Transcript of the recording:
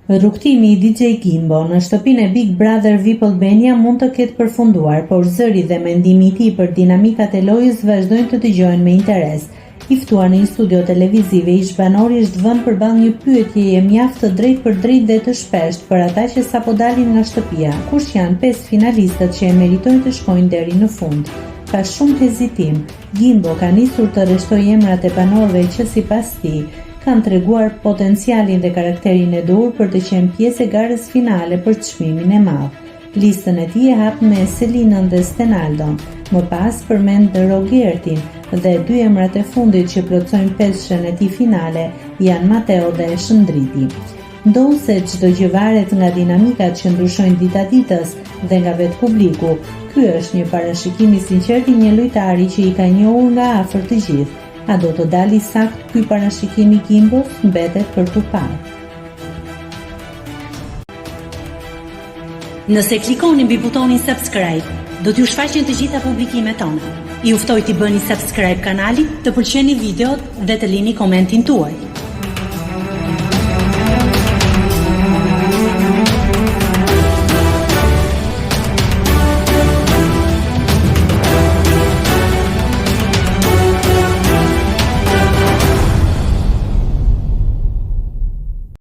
Rrugtimi i DJ Gimbo në shtëpinë e Big Brother VIP Albania mund të ketë përfunduar, por zëri dhe mendimi i tij për dinamikat e lojës vazhdojnë të dëgjohen me interes. I ftuar në një studio televizive, ish banori është vënë përballë një pyetjeje mjaft të drejtë për drejtë dhe të shpeshtë për ata që sapo dalin nga shtëpia, kush janë 5 finalistët që e meritojnë të shkojnë deri në fund. Ka shumë hezitim, Gimbo ka nisur të rreshtojë emrat e banorëve që sipas tij kanë treguar potencialin dhe karakterin e dur për të qenë pjesë e garës finale për çmimin e madh. Listën e tij e hap me Selinën dhe Stenaldon. Më pas përmend Rogertin dhe 2 emrat e fundit që plotësojnë peshën e tij finale janë Mateo dhe Shëndriti. Ndonë se çdo gjë varet nga dinamikat që ndryshojnë dita ditës dhe nga vetë publiku, ky është një parashikim i sinqert i një lojtari që i ka njohur nga afër të gjithë. A do të dali sakt ky parashikim i Gimbos? Mbetet për tu parë. Nëse klikoni mbi butonin subscribe, do t'ju shfaqen të gjitha publikimet tona. Ju ftoj t'i bëni subscribe kanalit, të pëlqeni videot dhe të lini komentin tuaj.